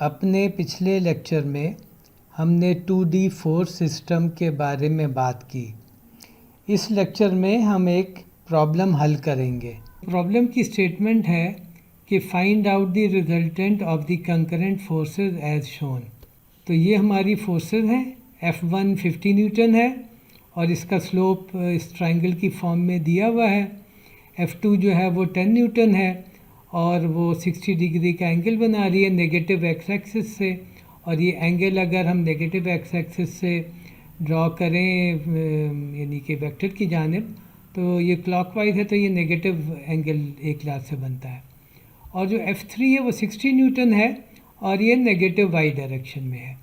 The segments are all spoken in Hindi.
अपने पिछले लेक्चर में हमने 2D फोर्स सिस्टम के बारे में बात की। इस लेक्चर में हम एक प्रॉब्लम हल करेंगे। प्रॉब्लम की स्टेटमेंट है कि find out the resultant of the concurrent forces as shown. तो ये हमारी फोर्सेस हैं। F1 50 न्यूटन है और इसका स्लोप इस ट्रायंगल की फॉर्म में दिया हुआ है। F2 जो है वो 10 न्यूटन है और वो 60 डिग्री का एंगल बना रही है नेगेटिव एक्स एक्सिस से। और ये एंगल अगर हम नेगेटिव एक्स एक्सिस से ड्रॉ करें यानी कि वेक्टर की जानिब, तो ये क्लॉकवाइज है तो ये नेगेटिव एंगल एक लात से बनता है। और जो F3 है वो 60 न्यूटन है और ये नेगेटिव वाई डायरेक्शन में है।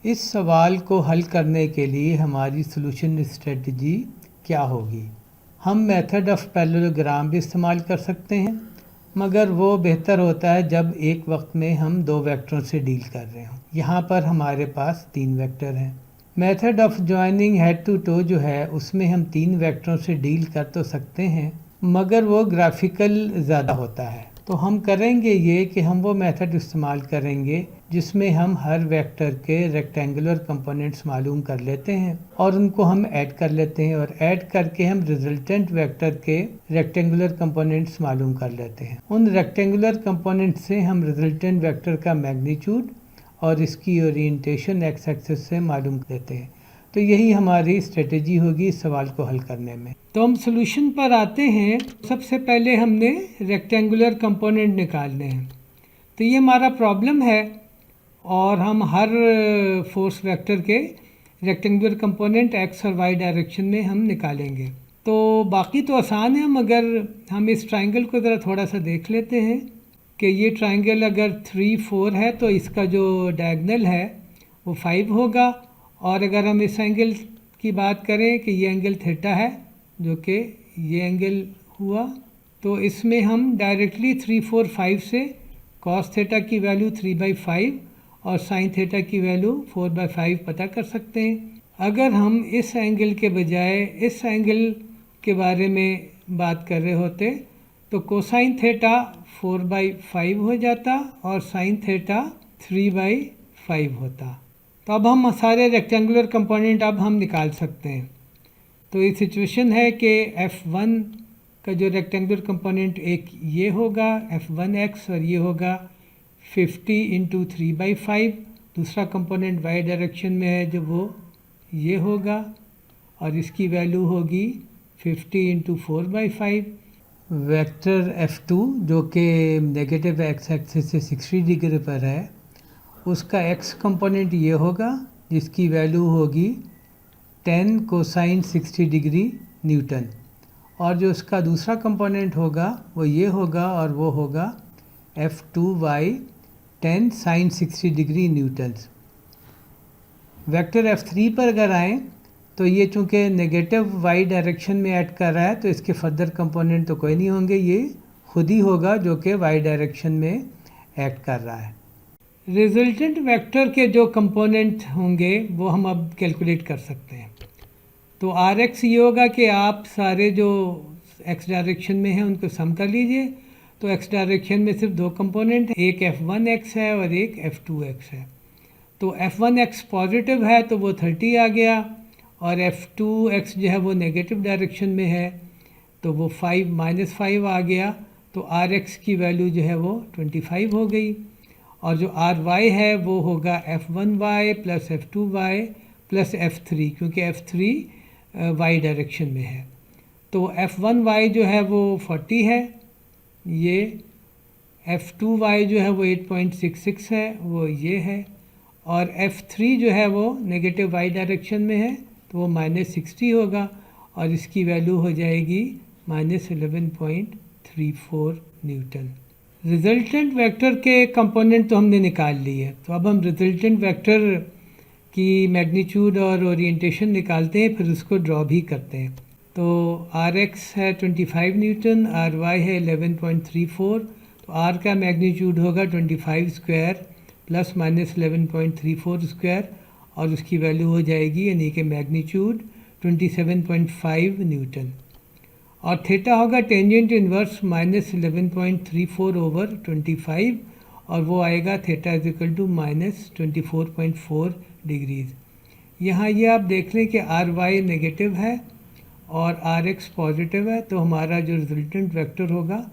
इस सवाल को हल करने के लिए हमारी सॉल्यूशन स्ट्रेटजी क्या होगी? हम मेथड ऑफ पैरेललोग्राम भी इस्तेमाल कर सकते हैं, मगर वो बेहतर होता है जब एक वक्त में हम दो वेक्टरों से डील कर रहे हों। यहाँ पर हमारे पास 3 वेक्टर हैं। Method of joining head to toe जो है उसमें हम 3 वेक्टरों से डील कर तो सकते हैं, मगर वो ग्राफिकल ज़्यादा होता है। तो हम करेंगे ये कि हम वो मेथड इस्तेमाल करेंगे जिसमें हम हर वेक्टर के रेक्टेंगुलर कंपोनेंट्स मालूम कर लेते हैं और उनको हम ऐड कर लेते हैं, और ऐड करके हम रिजल्टेंट वेक्टर के रेक्टेंगुलर कंपोनेंट्स मालूम कर लेते हैं। उन रेक्टेंगुलर कंपोनेंट से हम रिजल्टेंट वेक्टर का मैग्नीट्यूड और इसकी ओरिएंटेशन एक्स एक्सिस से मालूम लेते हैं। तो यही हमारी स्ट्रेटजी होगी इस सवाल को हल करने में। तो हम सोल्यूशन पर आते हैं। सबसे पहले हमने रेक्टेंगुलर कंपोनेंट निकालने हैं। तो ये हमारा प्रॉब्लम है और हम हर फोर्स वेक्टर के रेक्टेंगुलर कंपोनेंट एक्स और वाई डायरेक्शन में हम निकालेंगे। तो बाकी तो आसान है, मगर हम इस ट्रायंगल को ज़रा थोड़ा सा देख लेते हैं कि ये ट्रायंगल अगर 3, 4 है तो इसका जो डायगोनल है वो 5 होगा। और अगर हम इस एंगल की बात करें कि ये एंगल थीटा है जो कि ये एंगल हुआ, तो इसमें हम डायरेक्टली 3, 4, 5 से कॉस थीटा की वैल्यू 3/5 और साइन थीटा की वैल्यू 4/5 पता कर सकते हैं। अगर हम इस एंगल के बजाय इस एंगल के बारे में बात कर रहे होते तो कोसाइन थीटा 4/5 हो जाता और साइन थीटा 3/5 होता। तो अब हम सारे रेक्टेंगुलर कंपोनेंट अब हम निकाल सकते हैं। तो ये सिचुएशन है कि F1 का जो रेक्टेंगुलर कंपोनेंट एक ये होगा F1x और ये होगा 50 × 3/5। दूसरा कंपोनेंट वाई डायरेक्शन में है जो वो ये होगा और इसकी वैल्यू होगी 50 × 4/5। वेक्टर F2 जो कि नेगेटिव एक्स एक्सिस से 60 डिग्री पर है, उसका x कंपोनेंट ये होगा जिसकी वैल्यू होगी 10 कोसाइन 60 डिग्री न्यूटन। और जो उसका दूसरा कंपोनेंट होगा वो ये होगा और वो होगा F2y 10 sign 60 degree Newton's. Vector F3 पर अगर आएँ तो ये चूँकि नेगेटिव y डायरेक्शन में ऐड कर रहा है तो इसके फर्दर कंपोनेंट तो कोई नहीं होंगे, ये खुद ही होगा जो कि y डायरेक्शन में ऐड कर रहा है। रिजल्टेंट वेक्टर के जो कंपोनेंट होंगे वो हम अब कैलकुलेट कर सकते हैं। तो Rx ये होगा कि आप सारे जो x डायरेक्शन में हैं उनको सम कर लीजिए। तो x डायरेक्शन में सिर्फ 2 कंपोनेंट हैं, एक F1x है और एक F2x है। तो F1x पॉजिटिव है तो वो 30 आ गया और F2x जो है वो नेगेटिव डायरेक्शन में है तो वो -5 आ गया। तो Rx की वैल्यू जो है वो 25 हो गई। और जो Ry है वो होगा F1y + F2y + F3, क्योंकि F3 y डायरेक्शन में है। तो F1y जो है वो 40 है, ये F2y जो है वो 8.66 है, वो ये है। और F3 जो है वो नेगेटिव y डायरेक्शन में है तो वो -60 होगा और इसकी वैल्यू हो जाएगी -11.34 न्यूटन। रिजल्टेंट वेक्टर के कंपोनेंट तो हमने निकाल लिए। तो अब हम रिजल्टेंट वेक्टर की मैग्नीट्यूड और ओरिएंटेशन निकालते हैं, फिर उसको ड्रॉ भी करते हैं। तो Rx है 25 न्यूटन, Ry है 11.34। तो R का मैग्नीट्यूड होगा 25 स्क्वायर + -11.34 स्क्वायर और उसकी वैल्यू हो जाएगी यानी कि मैग्नीट्यूड 27.5 न्यूटन। और थीटा होगा टेंजेंट इनवर्स -11.34/25 और वो आएगा theta is equal to -24.4 degrees. यहाँ ये आप देख लें कि आर वाई नेगेटिव है और आर एक्स पॉजिटिव है, तो हमारा जो रिजल्टेंट वेक्टर होगा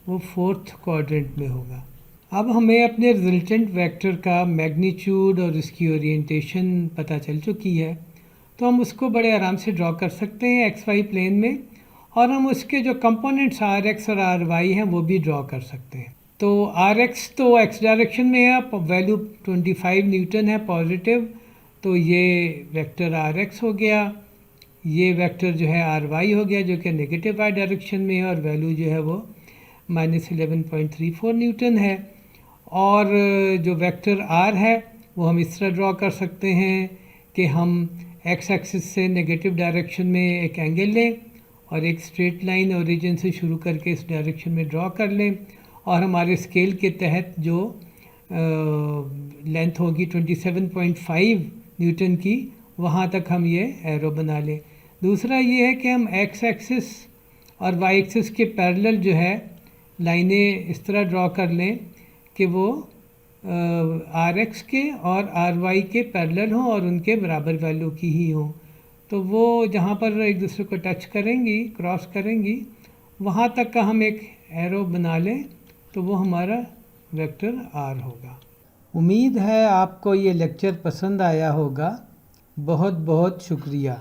वो फोर्थ क्वाड्रेंट में होगा। अब हमें अपने रिजल्टेंट वेक्टर का मैग्नीट्यूड और इसकी ओरिएंटेशन पता चल चुकी है, तो हम उसको बड़े आराम से ड्रॉ कर सकते हैं एक्स वाई प्लेन में, और हम उसके जो कंपोनेंट्स आर एक्स और आर वाई हैं वो भी ड्रॉ कर सकते हैं। तो आर एक्स तो एक्स डायरेक्शन में है, वैल्यू 25 न्यूटन है पॉजिटिव, तो ये वेक्टर आर एक्स हो गया। ये वेक्टर जो है आर वाई हो गया जो कि नेगेटिव वाई डायरेक्शन में है और वैल्यू जो है वो -11.34 न्यूटन है। और जो वेक्टर आर है वो हम इस तरह ड्रॉ कर सकते हैं कि हम एक्स एक्सिस से नेगेटिव डायरेक्शन में एक एंगल लें और एक स्ट्रेट लाइन ओरिजिन से शुरू करके इस डायरेक्शन में ड्रॉ कर लें, और हमारे स्केल के तहत जो लेंथ होगी 27.5 न्यूटन की, वहाँ तक हम ये एरो बना लें। दूसरा ये है कि हम एक्स एक्सिस और वाई एक्सिस के पैरेलल जो है लाइनें इस तरह ड्रॉ कर लें कि वो आर एक्स के और आर वाई के पैरेलल हों और उनके बराबर वैल्यू की ही हों। तो वो जहाँ पर एक दूसरे को टच करेंगी, क्रॉस करेंगी, वहाँ तक का हम एक एरो बना लें, तो वो हमारा वेक्टर आर होगा। उम्मीद है आपको ये लेक्चर पसंद आया होगा। बहुत बहुत शुक्रिया।